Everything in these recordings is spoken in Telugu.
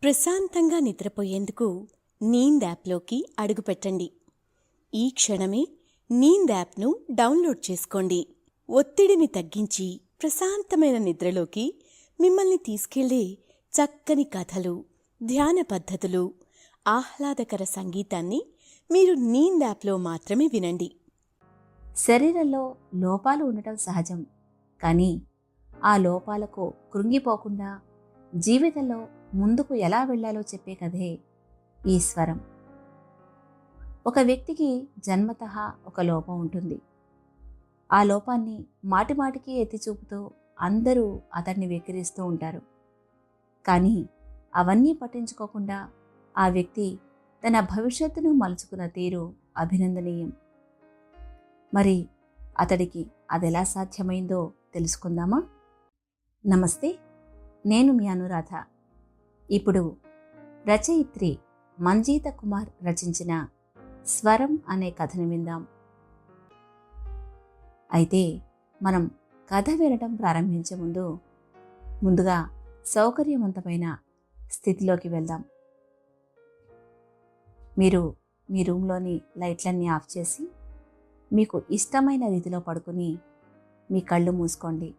ప్రశాంతంగా నిద్రపోయేందుకు నీంద్ యాప్లోకి అడుగుపెట్టండి. ఈ క్షణమే నీంద్ యాప్ను డౌన్లోడ్ చేసుకోండి. ఒత్తిడిని తగ్గించి ప్రశాంతమైన నిద్రలోకి మిమ్మల్ని తీసుకెళ్లే చక్కని కథలు, ధ్యాన పద్ధతులు, ఆహ్లాదకర సంగీతాన్ని మీరు నీంద్ యాప్లో మాత్రమే వినండి. శరీరంలో లోపాలు ఉండటం సహజం. కానీ ఆ లోపాలకు కృంగిపోకుండా జీవితంలో ముందుకు ఎలా వెళ్ళాలో చెప్పే కథే ఈ స్వరం. ఒక వ్యక్తికి జన్మతః ఒక లోపం ఉంటుంది. ఆ లోపాన్ని మాటిమాటికి ఎత్తిచూపుతూ అందరూ అతన్ని వెక్కిరిస్తూ ఉంటారు. కానీ అవన్నీ పట్టించుకోకుండా ఆ వ్యక్తి తన భవిష్యత్తును మలుచుకున్న తీరు అభినందనీయం. మరి అతడికి అదెలా సాధ్యమైందో తెలుసుకుందామా? నమస్తే, నేను మీ అనురాధ. ఇప్పుడు రచయిత్రి మంజీత కుమార్ రచించిన స్వరం అనే కథను విందాం. అయితే మనం కథ వినడం ప్రారంభించే ముందుగా సౌకర్యవంతమైన స్థితిలోకి వెళ్దాం. మీరు మీ రూమ్లోని లైట్లన్నీ ఆఫ్ చేసి మీకు ఇష్టమైన రీతిలో పడుకుని మీ కళ్ళు మూసుకోండి.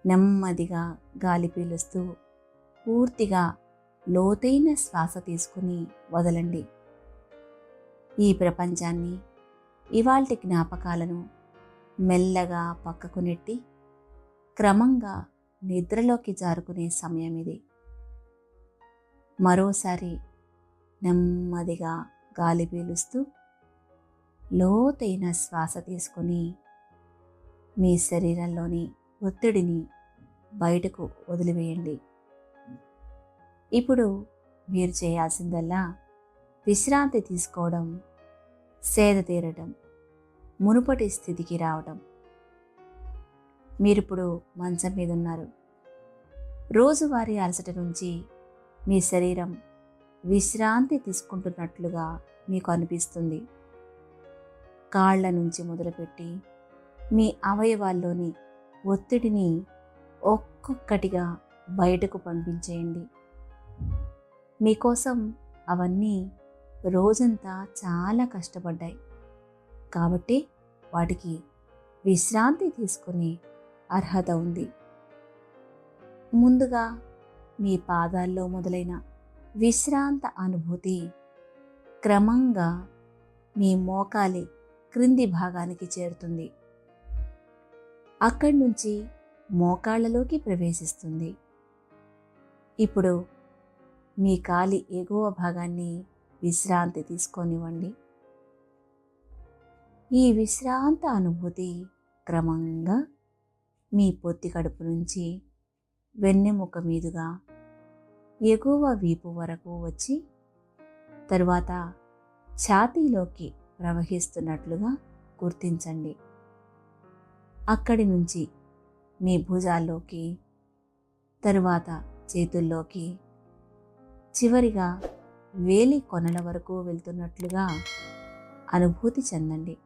నెమ్మదిగా గాలి పీలుస్తూ పూర్తిగా లోతైన శ్వాస తీసుకుని వదలండి. ఈ ప్రపంచాన్ని, ఇవాల్టి జ్ఞాపకాలను మెల్లగా పక్కకు నెట్టి క్రమంగా నిద్రలోకి జారుకునే సమయం ఇది. మరోసారి నెమ్మదిగా గాలి పీలుస్తూ లోతైన శ్వాస తీసుకుని మీ శరీరంలోని ఒత్తిడిని బయటకు వదిలివేయండి. ఇప్పుడు మీరు చేయాల్సిందల్లా విశ్రాంతి తీసుకోవడం, సేద తీరడం, మునుపటి స్థితికి రావడం. మీరిప్పుడు మంచం మీద ఉన్నారు. రోజువారీ అలసట నుంచి మీ శరీరం విశ్రాంతి తీసుకుంటున్నట్లుగా మీకు అనిపిస్తుంది. కాళ్ల నుంచి మొదలుపెట్టి మీ అవయవాల్లోని ఒత్తిడిని ఒక్కొక్కటిగా బయటకు పంపించేయండి. మీకోసం అవన్నీ రోజంతా చాలా కష్టపడ్డాయి కాబట్టి వాటికి విశ్రాంతి తీసుకునే అర్హత ఉంది. ముందుగా మీ పాదాల్లో మొదలైన విశ్రాంత అనుభూతి క్రమంగా మీ మోకాలి క్రింది భాగానికి చేరుతుంది. అక్కడి నుంచి మోకాళ్ళలోకి ప్రవేశిస్తుంది. ఇప్పుడు మీ కాలి ఎగువ భాగాన్ని విశ్రాంతి తీసుకోనివ్వండి. ఈ విశ్రాంత అనుభూతి క్రమంగా మీ పొత్తి కడుపు నుంచి వెన్నెముక మీదుగా ఎగువ వీపు వరకు వచ్చి తరువాత ఛాతీలోకి ప్రవహిస్తున్నట్లుగా గుర్తించండి. అక్కడి నుంచి మీ భుజాల్లోకి, తరువాత చేతుల్లోకి, చివరిగా వేలి కొనల వరకు వెళ్తున్నట్లుగా అనుభూతి చెందండి.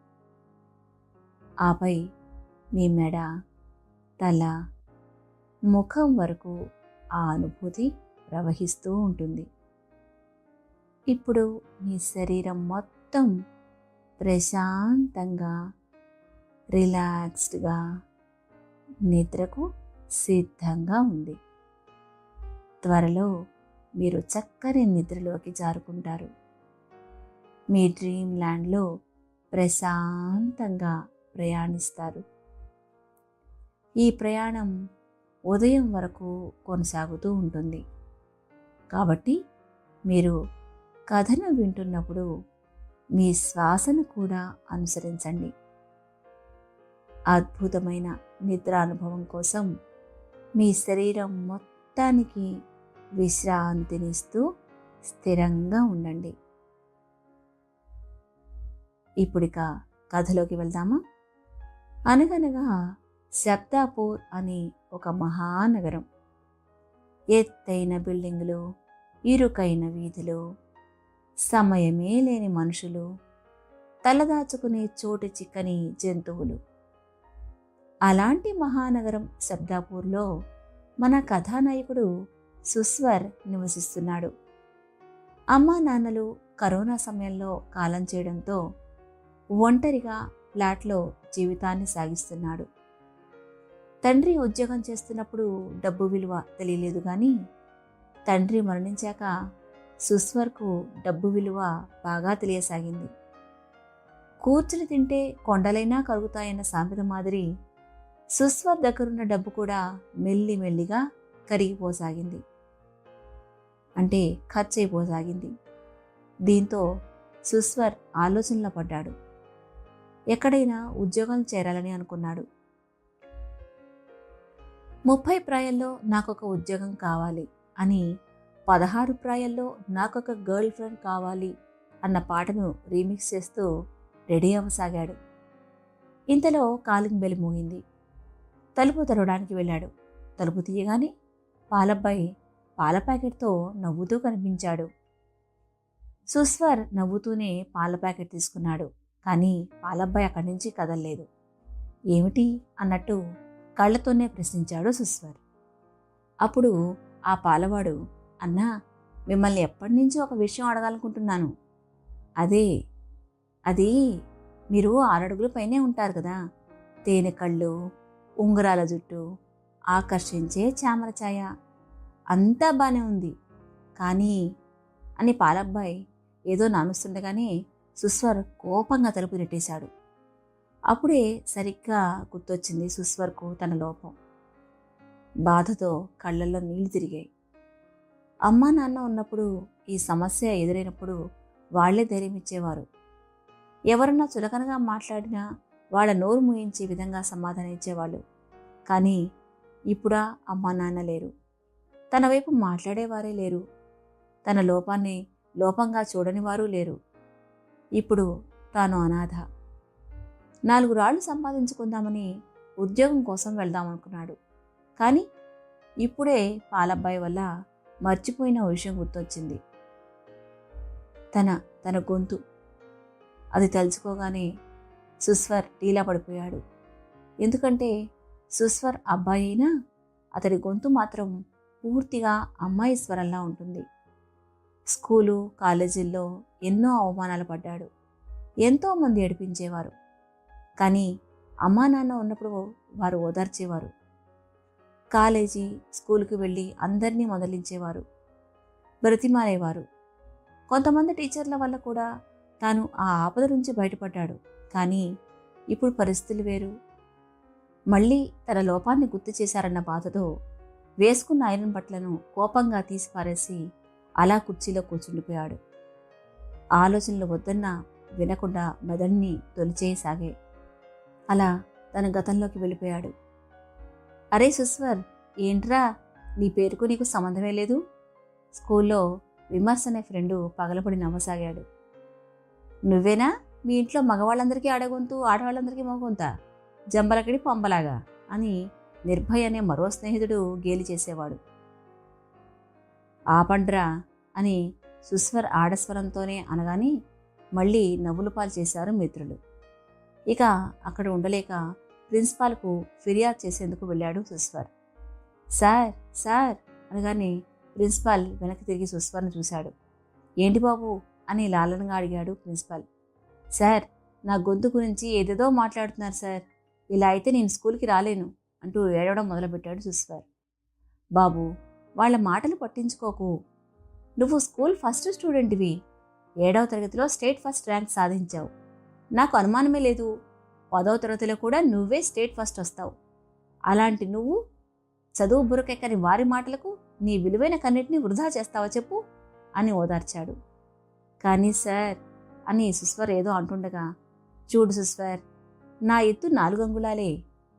ఆపై మీ మెడ, తల, ముఖం వరకు ఆ అనుభూతి ప్రవహిస్తూ ఉంటుంది. ఇప్పుడు మీ శరీరం మొత్తం ప్రశాంతంగా, రిలాక్స్డ్గా నిద్రకు సిద్ధంగా ఉంది. త్వరలో మీరు చక్కని నిద్రలోకి జారుకుంటారు. మీ డ్రీమ్ ల్యాండ్లో ప్రశాంతంగా ప్రయాణిస్తారు. ఈ ప్రయాణం ఉదయం వరకు కొనసాగుతూ ఉంటుంది. కాబట్టి మీరు కథను వింటున్నప్పుడు మీ శ్వాసను కూడా అనుసరించండి. అద్భుతమైన నిద్ర అనుభవం కోసం మీ శరీరం మొత్తానికి విశ్రాంతినిస్తూ స్థిరంగా ఉండండి. ఇప్పుడిక కథలోకి వెళ్దామా? అనగనగా శబ్దాపూర్ అనే ఒక మహానగరం. ఎత్తైన బిల్డింగులు, ఇరుకైన వీధులు, సమయమే లేని మనుషులు, తలదాచుకునే చోటు చిక్కని జంతువులు. అలాంటి మహానగరం శబ్దాపూర్లో మన కథానాయకుడు సుస్వర్ నివసిస్తున్నాడు. అమ్మా నాన్నలు కరోనా సమయంలో కాలం చేయడంతో ఒంటరిగా ఫ్లాట్లో జీవితాన్ని సాగిస్తున్నాడు. తండ్రి ఉద్యోగం చేస్తున్నప్పుడు డబ్బు విలువ తెలియలేదు, కానీ తండ్రి మరణించాక సుస్వర్కు డబ్బు విలువ బాగా తెలియసాగింది. కూర్చుని తింటే కొండలైనా కరుగుతాయన్న సామెత మాదిరి సుస్వర్ దగ్గరున్న డబ్బు కూడా మెల్లిమెల్లిగా కరిగిపోసాగింది, అంటే ఖర్చయిపోసాగింది. దీంతో సుస్వర్ ఆలోచనలో పడ్డాడు. ఎక్కడైనా ఉద్యోగం చేరాలని అనుకున్నాడు. 30 ప్రాయాల్లో నాకొక ఉద్యోగం కావాలి అని, 16 ప్రాయాల్లో నాకొక గర్ల్ ఫ్రెండ్ కావాలి అన్న పాటను రీమిక్స్ చేస్తూ రెడీ అవ్వసాగాడు. ఇంతలో కాలింగ్ బెల్ మోగింది. తలుపు తెరవడానికి వెళ్ళాడు. తలుపు తీయగానే పాలబ్బాయి పాల ప్యాకెట్తో నవ్వుతూ కనిపించాడు. సుస్వర్ నవ్వుతూనే పాల ప్యాకెట్ తీసుకున్నాడు. కానీ పాలబ్బాయి అక్కడి నుంచి కదల్లేదు. ఏమిటి అన్నట్టు కళ్ళతోనే ప్రశ్నించాడు సుస్వర్. అప్పుడు ఆ పాలవాడు, అన్నా, మిమ్మల్ని ఎప్పటి నుంచో ఒక విషయం అడగాలనుకుంటున్నాను. అది మీరు 6 అడుగుల పైనే ఉంటారు కదా, తేనె కళ్ళు, ఉంగరాల జుట్టు, ఆకర్షించే చామర ఛాయ, అంతా బానే ఉంది. కానీ అని పాలబ్బాయి ఏదో నానుస్తుండగానే సుస్వర్ కోపంగా తలుపు నెట్టేశాడు. అప్పుడే సరిగ్గా గుర్తొచ్చింది సుస్వర్కు తన లోపం. బాధతో కళ్ళల్లో నీళ్లు తిరిగాయి. అమ్మా నాన్న ఉన్నప్పుడు ఈ సమస్య ఎదురైనప్పుడు వాళ్లే ధైర్యం ఇచ్చేవారు. ఎవరన్నా చులకనగా మాట్లాడినా వాళ్ళ నోరు మూయించే విధంగా సమాధానం ఇచ్చేవాళ్ళు. కానీ ఇప్పుడా అమ్మా నాన్న లేరు. తన వైపు మాట్లాడేవారే లేరు. తన లోపాన్ని లోపంగా చూడని వారు లేరు. ఇప్పుడు తాను అనాథ. 4 రాళ్లు సంపాదించుకుందామని ఉద్యోగం కోసం వెళ్దామనుకున్నాడు. కానీ ఇప్పుడే పాలబ్బాయి వల్ల మర్చిపోయిన విషయం గుర్తొచ్చింది. తన గొంతు. అది తలుచుకోగానే సుస్వర్ టీలా పడిపోయాడు. ఎందుకంటే సుస్వర్ అబ్బాయి అయినా అతడి గొంతు మాత్రం పూర్తిగా అమ్మాయి స్వరంలా ఉంటుంది. స్కూలు కాలేజీల్లో ఎన్నో అవమానాలు పడ్డాడు. ఎంతోమంది ఏడిపించేవారు. కానీ అమ్మా నాన్న ఉన్నప్పుడు వారు ఓదార్చేవారు. కాలేజీ స్కూలుకి వెళ్ళి అందరినీ మొదలించేవారు, బ్రతిమాలేవారు. కొంతమంది టీచర్ల వల్ల కూడా తాను ఆ ఆపద నుంచి బయటపడ్డాడు. కానీ ఇప్పుడు పరిస్థితులు వేరు. మళ్ళీ తన లోపాన్ని గుర్తు చేశారన్న బాధతో వేసుకున్న ఐరన్ బట్టలను కోపంగా తీసి పారేసి అలా కుర్చీలో కూర్చుండిపోయాడు. ఆలోచనలు వద్దన్నా వినకుండా మెదడుని తొలిచేయసాగే. అలా తన గతంలోకి వెళ్ళిపోయాడు. అరే సుస్వర్, ఏంట్రా, నీ పేరుకు నీకు సంబంధమే లేదు? స్కూల్లో విమర్శ అనే ఫ్రెండు పగలపడి నవ్వసాగాడు. నువ్వేనా మీ ఇంట్లో మగవాళ్ళందరికీ ఆడగొంతు, ఆడవాళ్ళందరికీ మగొంత, జంబలకిడి పంబలాగా అని నిర్భయ్ అనే మరో స్నేహితుడు గేలి చేసేవాడు. ఆపండ్రా అని సుస్వర్ ఆడస్వరంతోనే అనగానే మళ్ళీ నవ్వులు పాలు చేశారు మిత్రులు. ఇక అక్కడ ఉండలేక ప్రిన్సిపాల్కు ఫిర్యాదు చేసేందుకు వెళ్ళాడు సుస్వర్. సార్ సార్ అనగానే ప్రిన్సిపాల్ వెనక్కి తిరిగి సుస్వర్ను చూశాడు. ఏంటి బాబు అని లాలనగా అడిగాడు ప్రిన్సిపాల్. సార్, నా గొంతు గురించి ఏదేదో మాట్లాడుతున్నారు సార్, ఇలా అయితే నేను స్కూల్కి రాలేను అంటూ ఏడవడం మొదలుపెట్టాడు సుస్వర్. బాబు, వాళ్ళ మాటలు పట్టించుకోకు. నువ్వు స్కూల్ ఫస్ట్ స్టూడెంట్వి. 7వ తరగతిలో స్టేట్ ఫస్ట్ ర్యాంక్ సాధించావు. నాకు అనుమానమే లేదు, 10వ తరగతిలో కూడా నువ్వే స్టేట్ ఫస్ట్ వస్తావు. అలాంటి నువ్వు చదువు బురకెక్కని వారి మాటలకు నీ విలువైన కన్నిటిని వృధా చేస్తావా చెప్పు అని ఓదార్చాడు. కానీ సార్ అని సుస్వర్ ఏదో అంటుండగా, చూడు సుస్వర్, నా ఎత్తు 4 అంగుళాలే.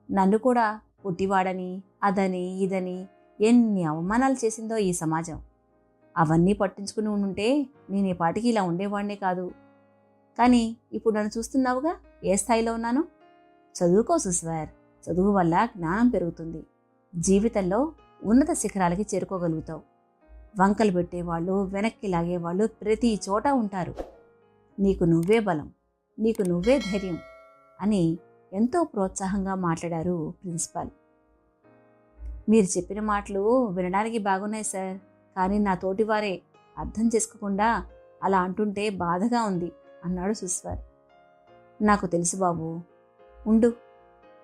నన్ను కూడా పుట్టివాడని అదని ఇదని ఎన్ని అవమానాలు చేసిందో ఈ సమాజం. అవన్నీ పట్టించుకుని ఉంటే నేను ఈ పాటికి ఇలా ఉండేవాడినే కాదు. కానీ ఇప్పుడు నన్ను చూస్తున్నావుగా ఏ స్థాయిలో ఉన్నానో. చదువుకో సుస్వర్, చదువు వల్ల జ్ఞానం పెరుగుతుంది. జీవితంలో ఉన్నత శిఖరాలకి చేరుకోగలుగుతావు. వంకలు పెట్టేవాళ్ళు, వెనక్కి లాగేవాళ్ళు ప్రతి చోట ఉంటారు. నీకు నువ్వే బలం, నీకు నువ్వే ధైర్యం అని ఎంతో ప్రోత్సాహంగా మాట్లాడారు ప్రిన్సిపాల్. మీరు చెప్పిన మాటలు వినడానికి బాగున్నాయి సార్, కానీ నా తోటివారే అర్థం చేసుకోకుండా అలా అంటుంటే బాధగా ఉంది అన్నాడు సుస్వర్. నాకు తెలుసు బాబు, ఉండు.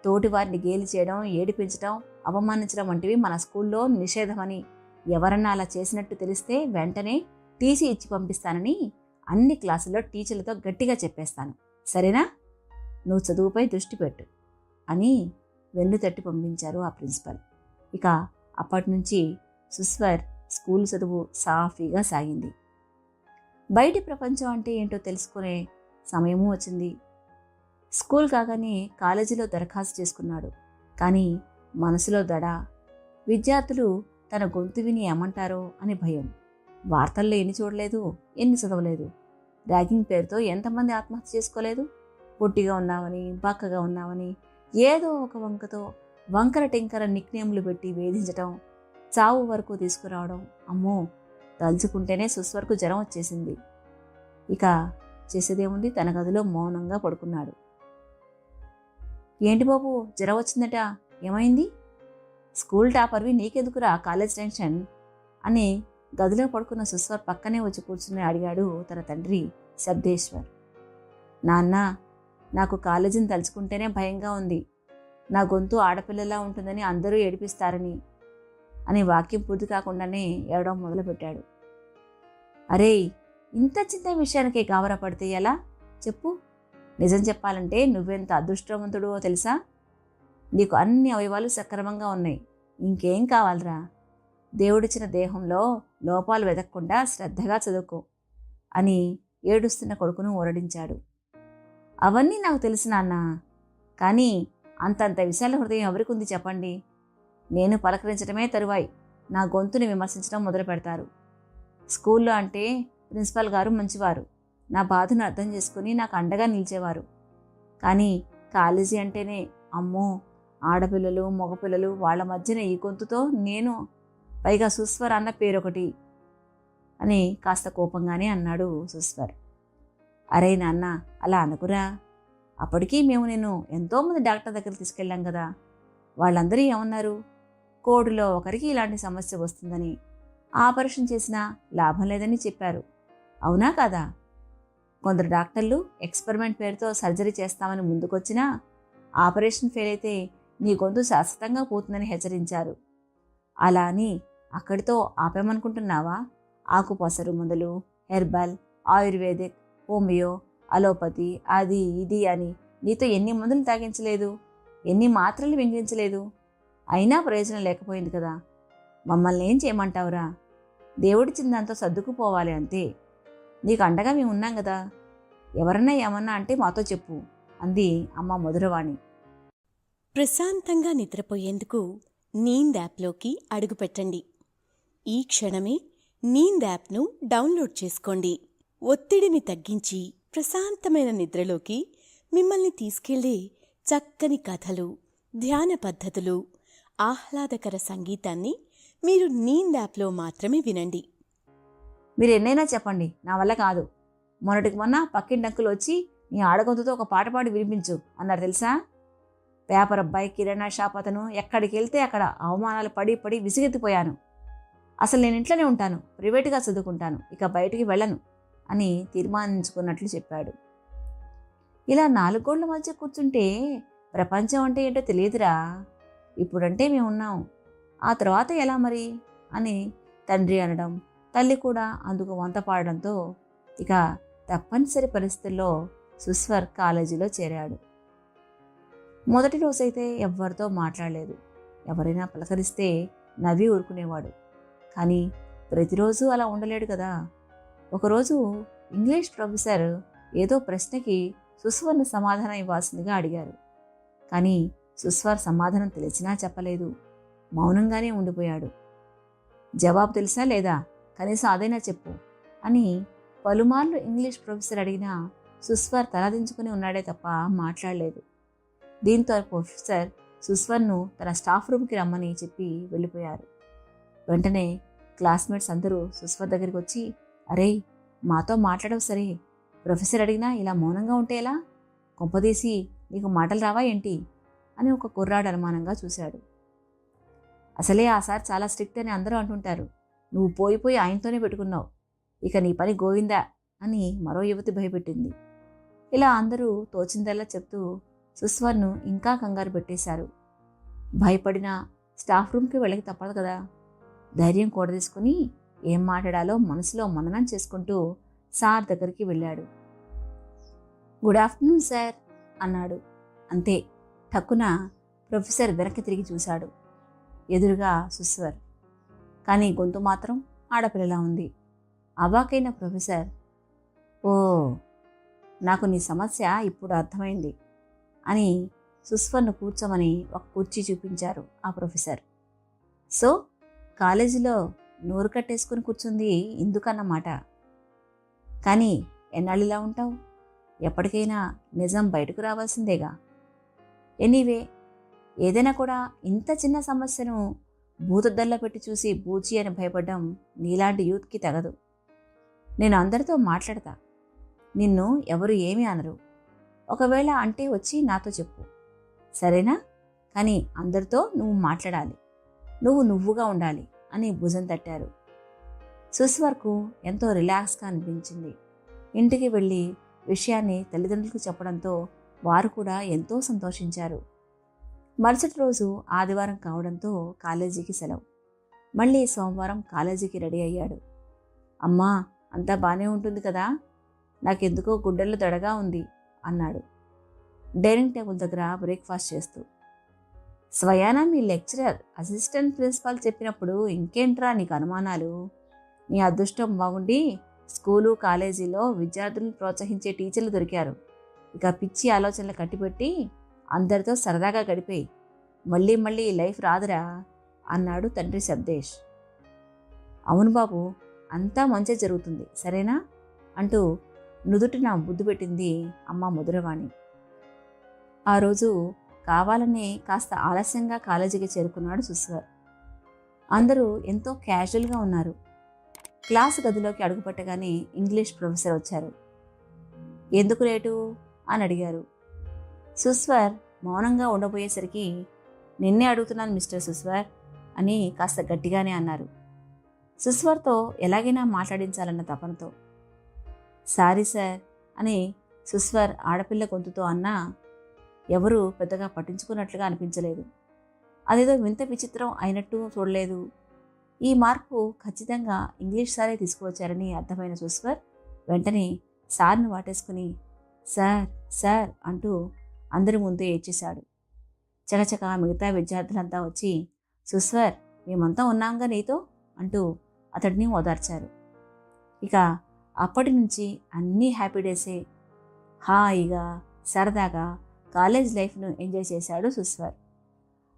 తోటివారిని గేలి చేయడం, ఏడిపించడం, అవమానించడం వంటివి మన స్కూల్లో నిషేధమని, ఎవరన్నా అలా చేసినట్టు తెలిస్తే వెంటనే టీసీ ఇచ్చి పంపిస్తానని అన్ని క్లాసుల్లో టీచర్లతో గట్టిగా చెప్పేస్తాను, సరేనా? నువ్వు చదువుపై దృష్టి పెట్టు అని వెన్ను తట్టి పంపించారు ఆ ప్రిన్సిపల్. ఇక అప్పటి నుంచి సుస్వర్ స్కూల్ చదువు సాఫీగా సాగింది. బయటి ప్రపంచం అంటే ఏంటో తెలుసుకునే సమయము వచ్చింది. స్కూల్ కాగానే కాలేజీలో దరఖాస్తు చేసుకున్నాడు. కానీ మనసులో దడ, విద్యార్థులు తన గొంతు విని ఏమంటారో అని భయం. వార్తల్లో ఎన్ని చూడలేదు, ఎన్ని చదవలేదు. ర్యాగింగ్ పేరుతో ఎంతమంది ఆత్మహత్య చేసుకోలేదు? పొట్టిగా ఉన్నామని, బక్కగా ఉన్నామని ఏదో ఒక వంకతో వంకర టింకర నిక్నేములు పెట్టి వేధించటం, చావు వరకు తీసుకురావడం. అమ్మో, తలుచుకుంటేనే సుస్వర్కు జ్వరం వచ్చేసింది. ఇక చేసేదేముంది, తన గదిలో మౌనంగా పడుకున్నాడు. ఏంటి బాబు, జ్వరం వచ్చిందట, ఏమైంది? స్కూల్ టాపర్వి నీకెందుకురా కాలేజ్ టెన్షన్ అని గదిలో పడుకున్న సుస్వర్ పక్కనే వచ్చి కూర్చుని అడిగాడు తన తండ్రి శబ్దేశ్వర్. నాన్న, నాకు కాలేజీని తలుచుకుంటేనే భయంగా ఉంది. నా గొంతు ఆడపిల్లలా ఉంటుందని అందరూ ఏడిపిస్తారని అని వాక్యం పూర్తి కాకుండానే ఏడవడం మొదలుపెట్టాడు. అరే, ఇంత చిన్న విషయానికి గాబరా పడితే ఎలా చెప్పు? నిజం చెప్పాలంటే నువ్వెంత అదృష్టవంతుడో తెలుసా? నీకు అన్ని అవయవాలు సక్రమంగా ఉన్నాయి. ఇంకేం కావాలరా? దేవుడిచ్చిన దేహంలో లోపాలు వెతకకుండా శ్రద్ధగా చదువుకో అని ఏడుస్తున్న కొడుకును ఊరడించాడు. అవన్నీ నాకు తెలుసు నాన్న, కానీ అంతంత విశాల హృదయం ఎవరికి ఉంది చెప్పండి? నేను పలకరించడమే తరువాయి నా గొంతుని విమర్శించడం మొదలు పెడతారు. స్కూల్లో అంటే ప్రిన్సిపాల్ గారు మంచివారు, నా బాధను అర్థం చేసుకుని నాకు అండగా నిలిచేవారు. కానీ కాలేజీ అంటేనే అమ్మో, ఆడపిల్లలు మగపిల్లలు వాళ్ళ మధ్యన ఈ గొంతుతో నేను, పైగా సుస్వర్ అన్న పేరొకటి అని కాస్త కోపంగానే అన్నాడు సుస్వర్. అరే నాన్న, అలా అనుకురా. అప్పటికీ మేము నేను ఎంతోమంది డాక్టర్ దగ్గర తీసుకెళ్ళాం కదా. వాళ్ళందరూ ఏమన్నారు? కోడిలో ఒకరికి ఇలాంటి సమస్య వస్తుందని, ఆపరేషన్ చేసినా లాభం లేదని చెప్పారు. అవునా కాదా? కొందరు డాక్టర్లు ఎక్స్పెరిమెంట్ పేరుతో సర్జరీ చేస్తామని ముందుకొచ్చినా ఆపరేషన్ ఫెయిల్ అయితే నీ గొంతు శాశ్వతంగా పోతుందని హెచ్చరించారు. అలా అని అక్కడితో ఆపేమనుకుంటున్నావా? ఆకుపసరు మందులు, హెర్బల్, ఆయుర్వేదిక్, హోమియో, అలోపతి, అది ఇది అని నీతో ఎన్ని మందులు తాగించలేదు, ఎన్ని మాత్రలు మింగించలేదు. అయినా ప్రయోజనం లేకపోయింది కదా. మమ్మల్ని ఏం చేయమంటావురా? దేవుడిచ్చిన దాంతో సర్దుకుపోవాలి అంతే. నీకు అండగా మేము ఉన్నాం కదా. ఎవరన్నా ఏమన్నా అంటే మాతో చెప్పు అంది అమ్మ మధురవాణి. ప్రశాంతంగా నిద్రపోయేందుకు నీంద్ యాప్లోకి అడుగుపెట్టండి. ఈ క్షణమే నీంద్ యాప్ను డౌన్లోడ్ చేసుకోండి. ఒత్తిడిని తగ్గించి ప్రశాంతమైన నిద్రలోకి మిమ్మల్ని తీసుకెళ్లే చక్కని కథలు, ధ్యాన పద్ధతులు, ఆహ్లాదకర సంగీతాన్ని మీరు నీంద్ యాప్లో మాత్రమే వినండి. మీరు ఎన్నైనా చెప్పండి, నా వల్ల కాదు. మొన్నటికి మొన్న పక్కింటి అంకులు వచ్చి నీ ఆడగొంతుతో ఒక పాట పాడి వినిపించు అన్నారు తెలుసా? పేపర్ అబ్బాయి, కిరాణా షాప్ అతను ఎక్కడికి వెళ్తే అక్కడ అవమానాలు పడి పడి విసిగెత్తిపోయాను. అసలు నేను ఇంట్లోనే ఉంటాను, ప్రైవేటుగా చదువుకుంటాను, ఇక బయటికి వెళ్ళను అని తీర్మానించుకున్నట్లు చెప్పాడు. ఇలా 4 గోళ్ల మధ్య కూర్చుంటే ప్రపంచం అంటే ఏంటో తెలియదురా. ఇప్పుడంటే మేమున్నాం, ఆ తర్వాత ఎలా మరి అని తండ్రి అనడం, తల్లి కూడా అందుకు వంత పాడడంతో ఇక తప్పనిసరి పరిస్థితుల్లో సుస్వర్ కాలేజీలో చేరాడు. మొదటి రోజైతే ఎవ్వరితో మాట్లాడలేదు. ఎవరైనా పలకరిస్తే నవ్వి ఊరుకునేవాడు. కానీ ప్రతిరోజు అలా ఉండలేడు కదా. ఒకరోజు ఇంగ్లీష్ ప్రొఫెసర్ ఏదో ప్రశ్నకి సుస్వర్ని సమాధానం ఇవ్వాల్సిందిగా అడిగారు. కానీ సుస్వర్ సమాధానం తెలిసినా చెప్పలేదు, మౌనంగానే ఉండిపోయాడు. జవాబు తెలుసా లేదా, కనీసం అదైనా చెప్పు అని పలుమార్లు ఇంగ్లీష్ ప్రొఫెసర్ అడిగినా సుస్వర్ తలదించుకుని ఉన్నాడే తప్ప మాట్లాడలేదు. దీంతో ప్రొఫెసర్ సుస్వర్ను తన స్టాఫ్ రూమ్కి రమ్మని చెప్పి వెళ్ళిపోయారు. వెంటనే క్లాస్మేట్స్ అందరూ సుస్వర్ దగ్గరికి వచ్చి, అరే మాతో మాట్లాడవు సరే, ప్రొఫెసర్ అడిగినా ఇలా మౌనంగా ఉంటే ఎలా? కొంపదీసి నీకు మాటలు రావా ఏంటి అని ఒక కుర్రాడు అనుమానంగా చూశాడు. అసలే ఆ సార్ చాలా స్ట్రిక్ట్ అని అందరూ అంటుంటారు. నువ్వు పోయి ఆయనతోనే పెట్టుకున్నావు. ఇక నీ పని గోవిందా అని మరో యువతి భయపెట్టింది. ఇలా అందరూ తోచిందల్లా చెప్తూ సుస్వర్ను ఇంకా కంగారు పెట్టేశారు. భయపడిన స్టాఫ్ రూమ్కి వెళ్ళక తప్పదు కదా. ధైర్యం కూడదీసుకుని ఏం మాట్లాడాలో మనసులో మననం చేసుకుంటూ సార్ దగ్గరికి వెళ్ళాడు. గుడ్ ఆఫ్టర్నూన్ సార్ అన్నాడు. అంతే, టక్కున ప్రొఫెసర్ వెనక్కి తిరిగి చూశాడు. ఎదురుగా సుస్వర్, కానీ గొంతు మాత్రం ఆడపిల్లలా ఉంది. అవాకైన ప్రొఫెసర్, ఓ, నాకు నీ సమస్య ఇప్పుడు అర్థమైంది అని సుస్వర్ను కూర్చోమని ఒక కుర్చీ చూపించారు ఆ ప్రొఫెసర్. సో కాలేజీలో నోరు కట్టేసుకుని కూర్చుంది ఎందుకన్నమాట. కానీ ఎన్నాళ్ళిలా ఉంటావు? ఎప్పటికైనా నిజం బయటకు రావాల్సిందేగా. ఎనీవే, ఏదైనా కూడా ఇంత చిన్న సమస్యను భూతద్దల్లో పెట్టి చూసి బూచి అని భయపడ్డం నీలాంటి యూత్కి తగదు. నేను అందరితో మాట్లాడతా, నిన్ను ఎవరు ఏమీ అనరు. ఒకవేళ అంటే వచ్చి నాతో చెప్పు, సరేనా? కానీ అందరితో నువ్వు మాట్లాడాలి, నువ్వుగా ఉండాలి అని భుజం తట్టారు. సుస్వర్కు ఎంతో రిలాక్స్గా అనిపించింది. ఇంటికి వెళ్ళి విషయాన్ని తల్లిదండ్రులకు చెప్పడంతో వారు కూడా ఎంతో సంతోషించారు. మరుసటి రోజు ఆదివారం కావడంతో కాలేజీకి సెలవు. మళ్ళీ సోమవారం కాలేజీకి రెడీ అయ్యాడు. అమ్మా, అంతా బాగానే ఉంటుంది కదా, నాకెందుకో గుడ్డల్లో దడగా ఉంది అన్నాడు డైనింగ్ టేబుల్ దగ్గర బ్రేక్ఫాస్ట్ చేస్తూ. స్వయానా మీ లెక్చరర్ అసిస్టెంట్ ప్రిన్సిపాల్ చెప్పినప్పుడు ఇంకేంట్రా నీకు అనుమానాలు? నీ అదృష్టం బాగుండి స్కూలు కాలేజీలో విద్యార్థులను ప్రోత్సహించే టీచర్లు దొరికారు. ఇక పిచ్చి ఆలోచనలు కట్టిపెట్టి అందరితో సరదాగా గడిపేయి. మళ్ళీ ఈ లైఫ్ రాదురా అన్నాడు తండ్రి శబ్దేష్. అవును బాబు, అంతా మంచి జరుగుతుంది సరేనా అంటూ నుదుటిన ముద్దు పెట్టింది అమ్మ మధురవాణి. ఆ రోజు కావాలనే కాస్త ఆలస్యంగా కాలేజీకి చేరుకున్నాడు సుస్వర్. అందరూ ఎంతో క్యాజువల్గా ఉన్నారు. క్లాసు గదిలోకి అడుగుపెట్టగానే ఇంగ్లీష్ ప్రొఫెసర్ వచ్చారు. ఎందుకు లేటు అని అడిగారు. సుస్వర్ మౌనంగా ఉండబోయేసరికి, నిన్నే అడుగుతున్నాను మిస్టర్ సుస్వర్ అని కాస్త గట్టిగానే అన్నారు, సుస్వర్తో ఎలాగైనా మాట్లాడించాలన్న తపనతో. సారీ సార్ అని సుస్వర్ ఆడపిల్ల గొంతుతో అన్నా ఎవరూ పెద్దగా పట్టించుకున్నట్లుగా అనిపించలేదు. అదేదో వింత విచిత్రం అయినట్టు చూడలేదు. ఈ మార్పు ఖచ్చితంగా ఇంగ్లీష్ సారే తీసుకువచ్చారని అర్థమైన సుస్వర్ వెంటనే సార్ను వాటేసుకుని సార్ సార్ అంటూ అందరి ముందు ఏడ్చేశాడు. చకచక మిగతా విద్యార్థులంతా వచ్చి, సుస్వర్, మేమంతా ఉన్నాంగా నీతో అంటూ అతడిని ఓదార్చారు. ఇక అప్పటి నుంచి అన్నీ హ్యాపీ డేసే. హాయిగా సరదాగా కాలేజ్ లైఫ్ను ఎంజాయ్ చేశాడు సుస్వర్.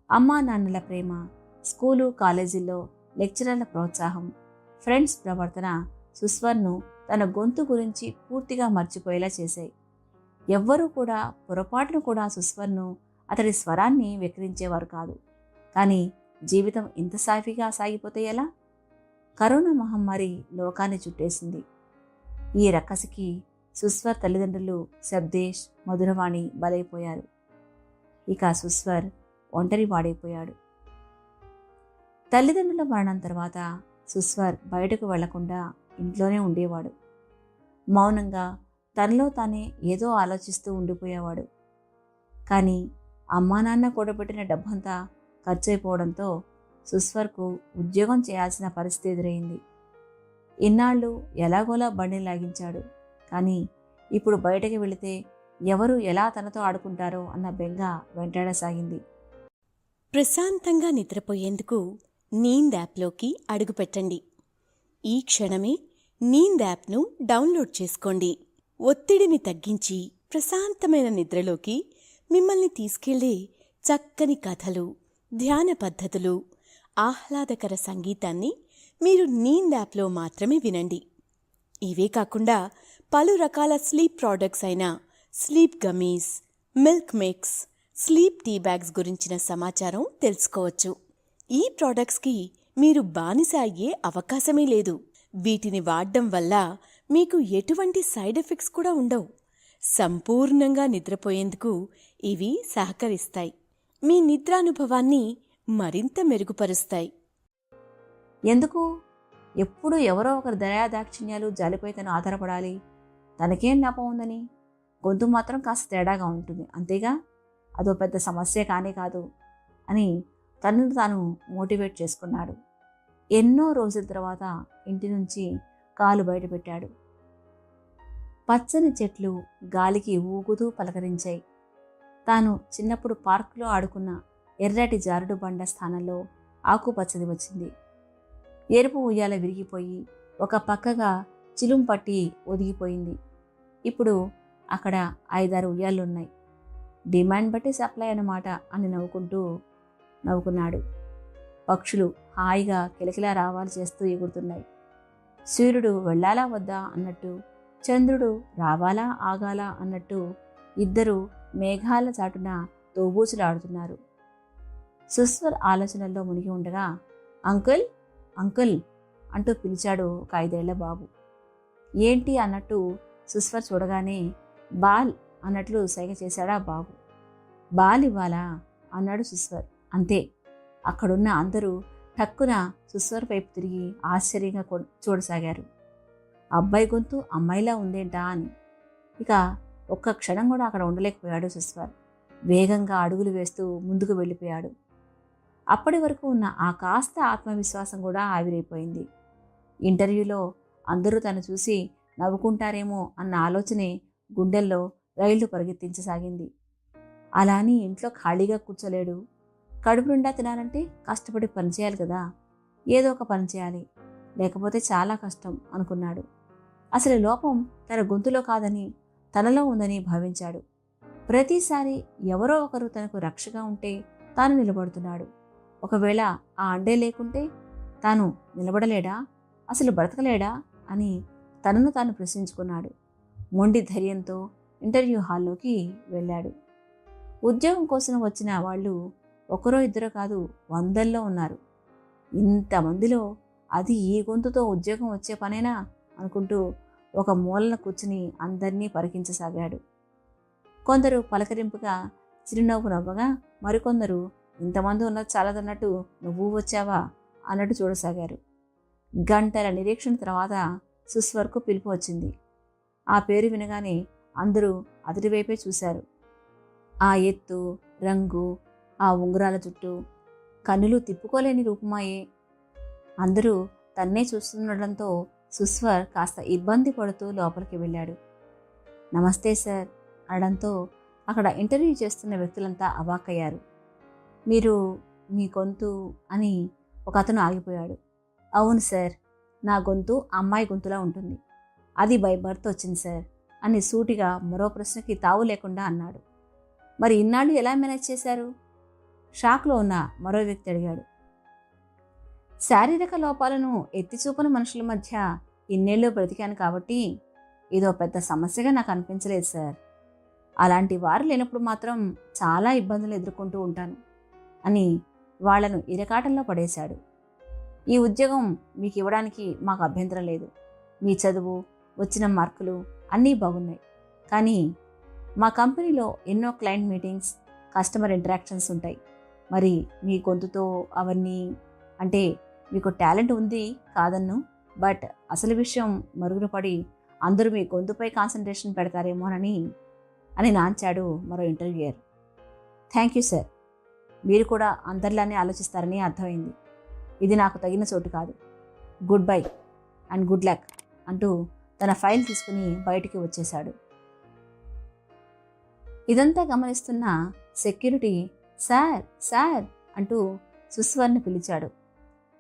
అమ్మా నాన్నల ప్రేమ, స్కూలు కాలేజీల్లో లెక్చరర్ల ప్రోత్సాహం, ఫ్రెండ్స్ ప్రవర్తన సుస్వర్ను తన గొంతు గురించి పూర్తిగా మర్చిపోయేలా చేశాయి. ఎవ్వరూ కూడా పొరపాటును కూడా సుస్వర్ను అతడి స్వరాన్ని వెక్కిరించేవారు కాదు. కానీ జీవితం ఇంత సాఫీగా సాగిపోతే ఎలా? కరోనా మహమ్మారి లోకాన్ని చుట్టేసింది. ఈ రక్కసికి సుస్వర్ తల్లిదండ్రులు శబ్దేష్, మధురవాణి బలైపోయారు. ఇక సుస్వర్ ఒంటరి వాడైపోయాడు. తల్లిదండ్రుల మరణం తర్వాత సుస్వర్ బయటకు వెళ్లకుండా ఇంట్లోనే ఉండేవాడు. మౌనంగా తనలో తానే ఏదో ఆలోచిస్తూ ఉండిపోయేవాడు. కానీ అమ్మా నాన్న కూడబెట్టిన డబ్బంతా ఖర్చయిపోవడంతో సుస్వర్కు ఉద్యోగం చేయాల్సిన పరిస్థితి ఎదురైంది. ఇన్నాళ్ళు ఎలాగోలా బండి లాగించాడు. కానీ ఇప్పుడు బయటకు వెళితే ఎవరు ఎలా తనతో ఆడుకుంటారో అన్న బెంగ వెంటాడసాగింది. ప్రశాంతంగా నిద్రపోయేందుకు నీంద్ యాప్లోకి అడుగుపెట్టండి. ఈ క్షణమే నీంద్ యాప్ను డౌన్లోడ్ చేసుకోండి. ఒత్తిడిని తగ్గించి ప్రశాంతమైన నిద్రలోకి మిమ్మల్ని తీసుకెళ్లే చక్కని కథలు, ధ్యాన పద్ధతులు, ఆహ్లాదకర సంగీతాన్ని మీరు నీంద్ యాప్లో మాత్రమే వినండి. ఇవే కాకుండా పలు రకాల స్లీప్ ప్రోడక్ట్స్ అయిన sleep gummies, milk mix, sleep tea bags గురించిన సమాచారం తెలుసుకోవచ్చు. ఈ ప్రోడక్ట్స్కి మీరు బానిస అయ్యే అవకాశమే లేదు. వీటిని వాడడం వల్ల మీకు ఎటువంటి సైడ్ ఎఫెక్ట్స్ కూడా ఉండవు. సంపూర్ణంగా నిద్రపోయేందుకు ఇవి సహకరిస్తాయి. మీ నిద్రానుభవాన్ని మరింత మెరుగుపరుస్తాయి. ఎందుకు ఎప్పుడూ ఎవరో ఒకరి దయాదాక్షిణ్యాలు జాలిపై తను ఆధారపడాలి? తనకేం లాభం ఉందని? గొంతు మాత్రం కాస్త తేడాగా ఉంటుంది, అంతేగా, అదో పెద్ద సమస్య కానే కాదు అని తనను తాను మోటివేట్ చేసుకున్నాడు. ఎన్నో రోజుల తర్వాత ఇంటి నుంచి కాలు బయటపెట్టాడు. పచ్చని చెట్లు గాలికి ఊగుతూ పలకరించాయి. తాను చిన్నప్పుడు పార్కులో ఆడుకున్న ఎర్రటి జారుడు బండ స్థానంలో ఆకుపచ్చది వచ్చింది. ఎరుపు ఉయ్యాల విరిగిపోయి ఒక పక్కగా చిలుం పట్టి ఒదిగిపోయింది. ఇప్పుడు అక్కడ 5-6 ఉయ్యాలున్నాయి. డిమాండ్ బట్టి సప్లై అన్నమాట అని నవ్వుకున్నాడు. పక్షులు హాయిగా కిలకిలా రావాలు చేస్తూ ఎగురుతున్నాయి. సూర్యుడు వెళ్ళాలా వద్దా అన్నట్టు, చంద్రుడు రావాలా ఆగాలా అన్నట్టు ఇద్దరు మేఘాల చాటున తోబూచులాడుతున్నారు. సుస్వర్ ఆలోచనల్లో మునిగి ఉండగా అంకుల్ అంకుల్ అంటూ పిలిచాడు ఒక 5 ఏళ్ల బాబు. ఏంటి అన్నట్టు సుస్వర్ చూడగానే బాల్ అన్నట్లు సైగ చేశాడా బాబు. బాల్ ఇవ్వాలా అన్నాడు సుస్వర్. అంతే. అక్కడున్న అందరూ టక్కున సుస్వర్ వైపు తిరిగి ఆశ్చర్యంగా చూడసాగారు. అబ్బాయి గొంతు అమ్మాయిలా ఉందేంటా అని. ఇక ఒక్క క్షణం కూడా అక్కడ ఉండలేకపోయాడు సుస్వర్. వేగంగా అడుగులు వేస్తూ ముందుకు వెళ్ళిపోయాడు. అప్పటి వరకు ఉన్న ఆ కాస్త ఆత్మవిశ్వాసం కూడా ఆవిరైపోయింది. ఇంటర్వ్యూలో అందరూ తను చూసి నవ్వుకుంటారేమో అన్న ఆలోచనే గుండెల్లో రైళ్లు పరిగెత్తించసాగింది. అలా అని ఇంట్లో ఖాళీగా కూర్చోలేడు. కడుపు నిండా తినాలంటే కష్టపడి పనిచేయాలి కదా, ఏదో ఒక పని చేయాలి, లేకపోతే చాలా కష్టం అనుకున్నాడు. అసలు లోపం తన గొంతులో కాదని తనలో ఉందని భావించాడు. ప్రతిసారి ఎవరో ఒకరు తనకు రక్షగా ఉంటే తాను నిలబడుతున్నాడు. ఒకవేళ ఆ అండే లేకుంటే తాను నిలబడలేడా, అసలు బ్రతకలేడా అని తనను తాను ప్రశ్నించుకున్నాడు. మొండి ధైర్యంతో ఇంటర్వ్యూ హాల్లోకి వెళ్ళాడు. ఉద్యోగం కోసం వచ్చిన వాళ్ళు ఒకరో ఇద్దరో కాదు, 100ల్లో ఉన్నారు. ఇంతమందిలో అది ఈ గొంతుతో ఉద్యోగం వచ్చే పనేనా అనుకుంటూ ఒక మూలన కూర్చుని అందరినీ పరికించసాగాడు. కొందరు పలకరింపుగా చిరునవ్వు నవ్వగా, మరికొందరు ఇంతమంది ఉన్నది చాలదన్నట్టు నువ్వు వచ్చావా అన్నట్టు చూడసాగారు. గంటల నిరీక్షణ తర్వాత సుస్వర్కు పిలుపు వచ్చింది. ఆ పేరు వినగానే అందరూ అతడివైపే చూశారు. ఆ ఎత్తు, రంగు, ఆ ఉంగరాల చుట్టూ కన్నులు తిప్పుకోలేని రూపమాయే. అందరూ తన్నే చూస్తుండడంతో సుస్వర్ కాస్త ఇబ్బంది పడుతూ లోపలికి వెళ్ళాడు. నమస్తే సార్ అనడంతో అక్కడ ఇంటర్వ్యూ చేస్తున్న వ్యక్తులంతా అవాక్కయ్యారు. మీ గొంతు అని ఒక అతను ఆగిపోయాడు. అవును సార్, నా గొంతు అమ్మాయి గొంతులా ఉంటుంది, అది బై బర్త్ వచ్చింది సార్ అని సూటిగా మరో ప్రశ్నకి తావు లేకుండా అన్నాడు. మరి ఇన్నాళ్ళు ఎలా మేనేజ్ చేశారు? షాక్లో ఉన్న మరో వ్యక్తి అడిగాడు. శారీరక లోపాలను ఎత్తిచూపని మనుషుల మధ్య ఇన్నేళ్ళు బ్రతికాను కాబట్టి ఇదో పెద్ద సమస్యగా నాకు అనిపించలేదు సార్. అలాంటి వారు లేనప్పుడు మాత్రం చాలా ఇబ్బందులు ఎదుర్కొంటూ ఉంటాను అని వాళ్లను ఇరకాటంలో పడేశాడు. ఈ ఉద్యోగం మీకు ఇవ్వడానికి మాకు అభ్యంతరం లేదు. మీ చదువు, వచ్చిన మార్కులు అన్నీ బాగున్నాయి. కానీ మా కంపెనీలో ఎన్నో క్లయింట్ మీటింగ్స్, కస్టమర్ ఇంటరాక్షన్స్ ఉంటాయి. మరి మీ గొంతుతో అవన్నీ, అంటే మీకు టాలెంట్ ఉంది కాదన్ను, బట్ అసలు విషయం మరుగున పడి అందరూ మీ గొంతుపై కాన్సన్ట్రేషన్ పెడతారేమోనని నాంచాడు మరో ఇంటర్వ్యూయర్. థ్యాంక్ యూ సార్, మీరు కూడా అందరిలానే ఆలోచిస్తారని అర్థమైంది. ఇది నాకు తగిన చోటు కాదు. Good bye and good luck అంటూ తన ఫైల్ తీసుకుని బయటికి వచ్చేశాడు. ఇదంతా గమనిస్తున్న సెక్యూరిటీ సార్ సార్ అంటూ సుస్వర్ని పిలిచాడు.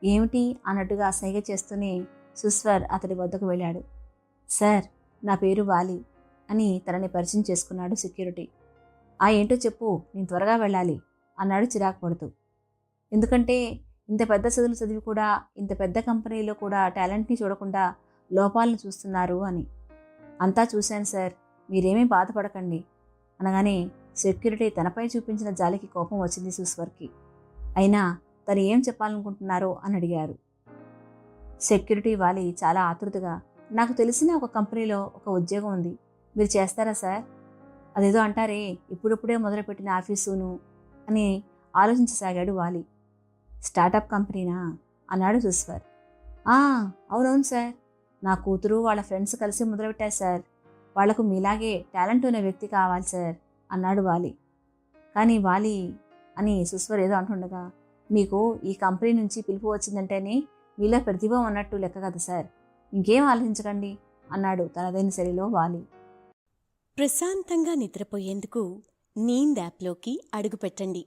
ఏమిటి అన్నట్టుగా సైగ చేస్తూనే సుస్వర్ అతడి వద్దకు వెళ్ళాడు. సార్, నా పేరు వాలి అని తనని పరిచయం చేసుకున్నాడు సెక్యూరిటీ. ఏంటో చెప్పు, నేను త్వరగా వెళ్ళాలి అన్నాడు చిరాకు పడుతూ. ఎందుకంటే ఇంత పెద్ద చదువులు చదివి కూడా ఇంత పెద్ద కంపెనీలో కూడా టాలెంట్ని చూడకుండా లోపాలను చూస్తున్నారు అని. అంతా చూశాను సార్, మీరేమీ బాధపడకండి అనగానే సెక్యూరిటీ తనపై చూపించిన జాలికి కోపం వచ్చింది సుస్వర్కి. అయినా తను ఏం చెప్పాలనుకుంటున్నారో అని అడిగారు. సెక్యూరిటీ వాలి చాలా ఆతృతగా, నాకు తెలిసిన ఒక కంపెనీలో ఒక ఉద్యోగం ఉంది, మీరు చేస్తారా సార్? అదేదో అంటారే ఇప్పుడిప్పుడే మొదలుపెట్టిన ఆఫీసును అని ఆలోచించసాగాడు వాలి. స్టార్టప్ కంపెనీనా అన్నాడు సుస్వర్. "ఆ, అవునవును సార్. నా కూతురు వాళ్ళ ఫ్రెండ్స్ కలిసి మొదలుపెట్టారు సార్. వాళ్లకు మీలాగే టాలెంట్ ఉన్న వ్యక్తి కావాలి సార్" అన్నాడు వాలి. కానీ వాలి అని సుస్వర్ ఏదో అంటుండగా, "మీకు ఈ కంపెనీ నుంచి పిలుపు వచ్చిందంటేనే మీలో ప్రతిభ ఉన్నట్టు లెక్క కదా సార్. ఇంకేం ఆలోచించకండి" అన్నాడు తనదైన శైలిలో వాలి. ప్రశాంతంగా నిద్రపోయేందుకు నీంద్ యాప్లోకి అడుగుపెట్టండి.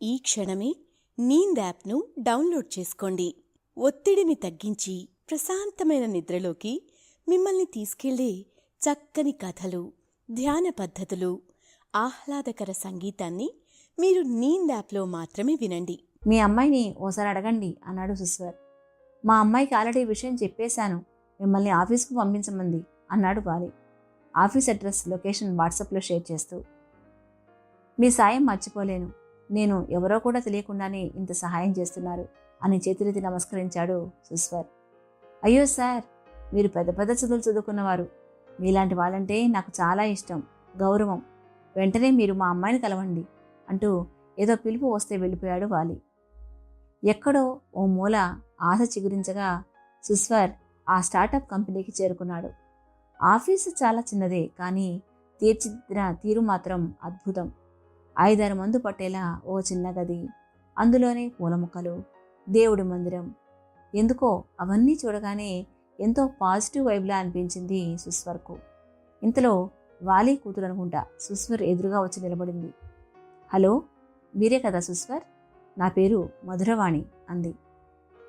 ఈ క్షణమే నీంద్ యాప్ను డౌన్లోడ్ చేసుకోండి. ఒత్తిడిని తగ్గించి ప్రశాంతమైన నిద్రలోకి మిమ్మల్ని తీసుకెళ్లే చక్కని కథలు, ధ్యాన పద్ధతులు, ఆహ్లాదకర సంగీతాన్ని మీరు నీంద్ యాప్లో మాత్రమే వినండి. "మీ అమ్మాయిని ఓసారి అడగండి" అన్నాడు సుస్వర్. "మా అమ్మాయికి ఆల్రెడీ విషయం చెప్పేశాను. మిమ్మల్ని ఆఫీస్కు పంపించమంది" అన్నాడు వాలి ఆఫీస్ అడ్రస్ లొకేషన్ వాట్సాప్లో షేర్ చేస్తూ. "మీ సాయం మర్చిపోలేను. నేను ఎవరో కూడా తెలియకుండానే ఇంత సహాయం చేస్తున్నారు" అని చేతులెత్తి నమస్కరించాడు సుస్వర్. "అయ్యో సార్, మీరు పెద్ద పెద్ద చదువులు చదువుకున్నవారు. మీలాంటి వాళ్ళంటే నాకు చాలా ఇష్టం, గౌరవం. వెంటనే మీరు మా అమ్మాయిని కలవండి" అంటూ ఏదో పిలుపు వస్తే వెళ్ళిపోయాడు వాలి. ఎక్కడో ఓ మూల ఆశ చిగురించగా సుస్వర్ ఆ స్టార్టప్ కంపెనీకి చేరుకున్నాడు. ఆఫీసు చాలా చిన్నదే, కానీ తీర్చిదిద్దిన తీరు మాత్రం అద్భుతం. 5-6 మంది పట్టేలా ఓ చిన్న గది, అందులోనే పూల మొక్కలు, దేవుడి మందిరం. ఎందుకో అవన్నీ చూడగానే ఎంతో పాజిటివ్ వైబ్లా అనిపించింది సుస్వర్కు. ఇంతలో వాలి కూతురు అనుకుంటా సుస్వర్ ఎదురుగా వచ్చి నిలబడింది. "హలో, మీరే కదా సుస్వర్? నా పేరు మధురవాణి" అంది.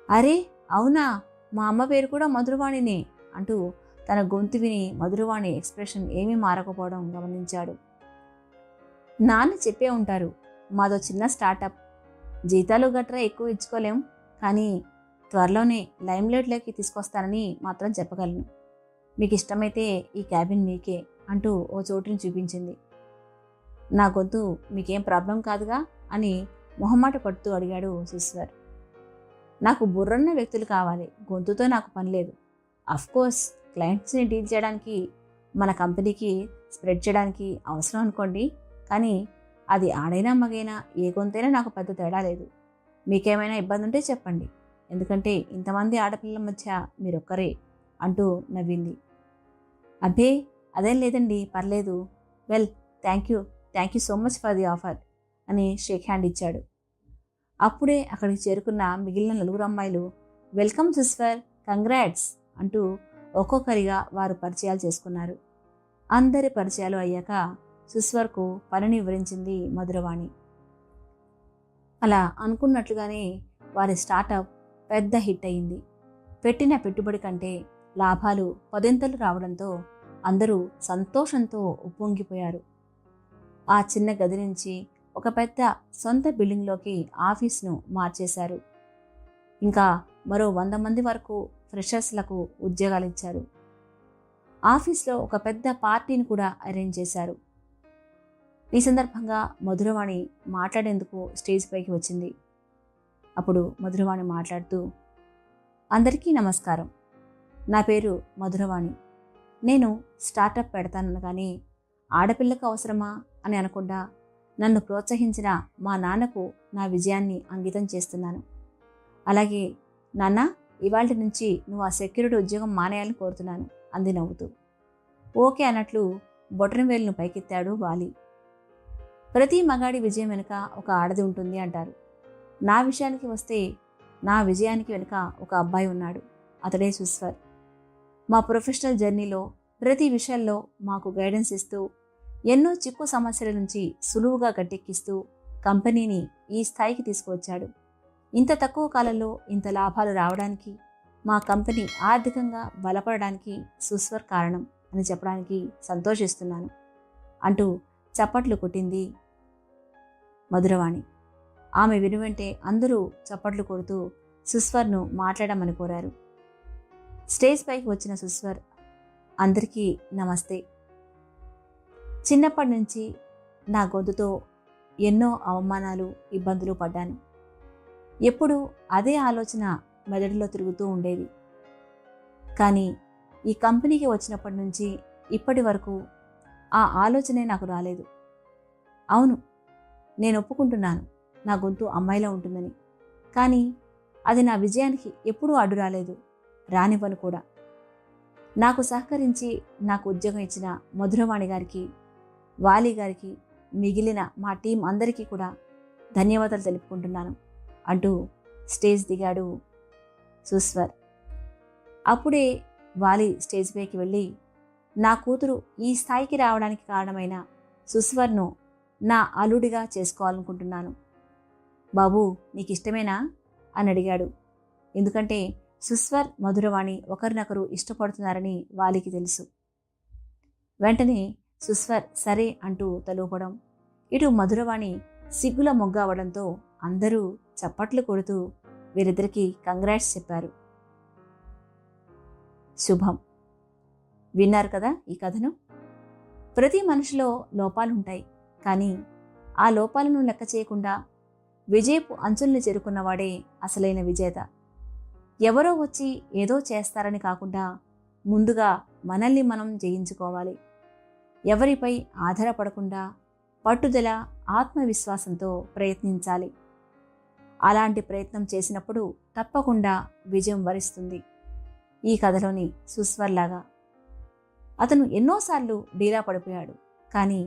"అరే అవునా, మా అమ్మ పేరు కూడా మధురవాణినే" అంటూ తన గొంతు విని మధురవాణి ఎక్స్ప్రెషన్ ఏమీ మారకపోవడం గమనించాడు. "నాన్న చెప్పే ఉంటారు, మాదో చిన్న స్టార్టప్. జీతాలు గట్రా ఎక్కువ ఇచ్చుకోలేం, కానీ త్వరలోనే లైమ్లైట్లోకి తీసుకొస్తానని మాత్రం చెప్పగలను. మీకు ఇష్టమైతే ఈ క్యాబిన్ మీకే" అంటూ ఓ చోటుని చూపించింది. "నా గొంతు మీకేం ప్రాబ్లం కాదుగా" అని మొహమాట పడుతూ అడిగాడు సుస్వర్. "నాకు బుర్రన్న వ్యక్తులు కావాలి, గొంతుతో నాకు పనిలేదు. అఫ్కోర్స్ క్లయింట్స్ని డీల్ చేయడానికి, మన కంపెనీకి స్ప్రెడ్ చేయడానికి అవసరం అనుకోండి, కానీ అది ఆడైనా మగైనా ఏ గొంతైనా నాకు పెద్ద తేడా లేదు. మీకేమైనా ఇబ్బంది ఉంటే చెప్పండి, ఎందుకంటే ఇంతమంది ఆడపిల్లల మధ్య మీరొక్కరే" అంటూ నవ్వింది. "అబ్బే అదేం లేదండి, పర్లేదు. Well, thank you so much for the offer" అని షేక్ హ్యాండ్ ఇచ్చాడు. అప్పుడే అక్కడికి చేరుకున్న మిగిలిన 4 అమ్మాయిలు "వెల్కమ్ సుస్వర్, కంగ్రాట్స్" అంటూ ఒక్కొక్కరిగా వారు పరిచయాలు చేసుకున్నారు. అందరి పరిచయాలు అయ్యాక సుస్వర్కు పనిని వివరించింది మధురవాణి. అలా అనుకున్నట్లుగానే వారి స్టార్టప్ పెద్ద హిట్ అయింది. పెట్టిన పెట్టుబడి కంటే లాభాలు 10 రావడంతో అందరూ సంతోషంతో ఉప్పొంగిపోయారు. ఆ చిన్న గది నుంచి ఒక పెద్ద సొంత బిల్డింగ్లోకి ఆఫీస్ను మార్చేశారు. ఇంకా మరో 100 మంది వరకు ఫ్రెషర్స్లకు ఉద్యోగాలు ఇచ్చారు. ఆఫీస్లో ఒక పెద్ద పార్టీని కూడా అరేంజ్ చేశారు. ఈ సందర్భంగా మధురవాణి మాట్లాడేందుకు స్టేజ్ పైకి వచ్చింది. అప్పుడు మధురవాణి మాట్లాడుతూ, "అందరికీ నమస్కారం. నా పేరు మధురవాణి. నేను స్టార్టప్ పెడతాననగానే ఆడపిల్లకు అవసరమా అని అనకుండా నన్ను ప్రోత్సహించిన మా నాన్నకు నా విజయాన్ని అంకితం చేస్తున్నాను. అలాగే నాన్న, ఇవాళ నుంచి నువ్వు ఆ సెక్యూరిటీ ఉద్యోగం మానేయాలని కోరుతున్నాను" అంది నవ్వుతూ. ఓకే అన్నట్లు బొటనవేలును పైకెత్తాడు వాలి. ప్రతి మగాడి విజయం వెనుక ఒక ఆడది ఉంటుంది అంటారు. నా విషయానికి వస్తే నా విజయానికి వెనుక ఒక అబ్బాయి ఉన్నాడు. అతడే సుస్వర్. మా ప్రొఫెషనల్ జర్నీలో ప్రతి విషయంలో మాకు గైడెన్స్ ఇస్తూ, ఎన్నో చిక్కు సమస్యల నుంచి సులువుగా గట్టెక్కిస్తూ కంపెనీని ఈ స్థాయికి తీసుకువచ్చాడు. ఇంత తక్కువ కాలంలో ఇంత లాభాలు రావడానికి, మా కంపెనీ ఆర్థికంగా బలపడడానికి సుస్వర్ కారణం అని చెప్పడానికి సంతోషిస్తున్నాను అంటూ చప్పట్లు కొట్టింది మధురవాణి. ఆమె వినువెంటే అందరూ చప్పట్లు కొడుతూ సుస్వర్ను మాట్లాడమని కోరారు. స్టేజ్ పైకి వచ్చిన సుస్వర్, "అందరికీ నమస్తే. చిన్నప్పటి నుంచి నా గొంతుతో ఎన్నో అవమానాలు, ఇబ్బందులు పడ్డాను. ఎప్పుడూ అదే ఆలోచన మెదడులో తిరుగుతూ ఉండేది. కానీ ఈ కంపెనీకి వచ్చినప్పటి నుంచి ఇప్పటి వరకు ఆ ఆలోచనే నాకు రాలేదు. అవును, నేను ఒప్పుకుంటున్నాను, నా గొంతు అమ్మాయిలా ఉంటుందని. కానీ అది నా విజయానికి ఎప్పుడూ అడ్డు రాలేదు, రానివ్వను కూడా. నాకు సహకరించి నాకు ఉద్యోగం ఇచ్చిన మధురవాణి గారికి, వాలి గారికి, మిగిలిన మా టీం అందరికీ కూడా ధన్యవాదాలు తెలుపుకుంటున్నాను అంటూ స్టేజ్ దిగాడు సుస్వర్. అప్పుడే వాలి స్టేజ్ పైకి వెళ్ళి, నా కూతురు ఈ స్థాయికి రావడానికి కారణమైన సుస్వర్ను నా అల్లుడిగా చేసుకోవాలనుకుంటున్నాను. బాబూ, నీకు ఇష్టమేనా అని అడిగాడు. ఎందుకంటే సుస్వర్, మధురవాణి ఒకరినొకరు ఇష్టపడుతున్నారని వాలికి తెలుసు. వెంటనే సుస్వర్ సరే అంటూ తలూపడం, ఇటు మధురవాణి సిగ్గుల మొగ్గ అవడంతో అందరూ చప్పట్లు కొడుతూ వీరిద్దరికీ కంగ్రాట్స్ చెప్పారు. శుభం. విన్నారు కదా ఈ కథను. ప్రతి మనిషిలో లోపాలుంటాయి, కానీ ఆ లోపాలను లెక్క చేయకుండా విజయపు అంచుల్ని చేరుకున్నవాడే అసలైన విజేత. ఎవరో వచ్చి ఏదో చేస్తారని కాకుండా ముందుగా మనల్ని మనం జయించుకోవాలి. ఎవరిపై ఆధారపడకుండా పట్టుదల, ఆత్మవిశ్వాసంతో ప్రయత్నించాలి. అలాంటి ప్రయత్నం చేసినప్పుడు తప్పకుండా విజయం వరిస్తుంది. ఈ కథలోని సుస్వర్లాగా అతను ఎన్నోసార్లు డీలా పడిపోయాడు, కానీ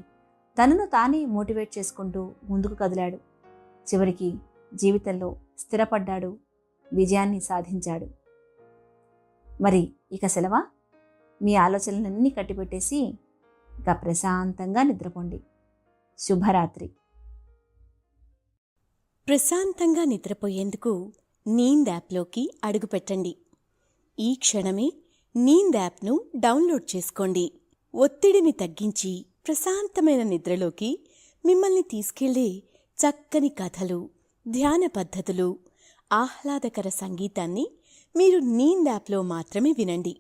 తనను తానే మోటివేట్ చేసుకుంటూ ముందుకు కదిలాడు. చివరికి జీవితంలో స్థిరపడ్డాడు, విజయాన్ని సాధించాడు. మరి ఇక సెలవా? మీ ఆలోచనలన్నీ కట్టిపెట్టేసి ఇక ప్రశాంతంగా నిద్రపోండి. శుభరాత్రి. ప్రశాంతంగా నిద్రపోయేందుకు నీంద్ యాప్లోకి అడుగుపెట్టండి. ఈ క్షణమే నీంద్ యాప్ను డౌన్లోడ్ చేసుకోండి. ఒత్తిడిని తగ్గించి ప్రశాంతమైన నిద్రలోకి మిమ్మల్ని తీసుకెళ్లే చక్కని కథలు, ధ్యాన పద్ధతులు, ఆహ్లాదకర సంగీతాన్ని మీరు నీంద్ యాప్లో మాత్రమే వినండి.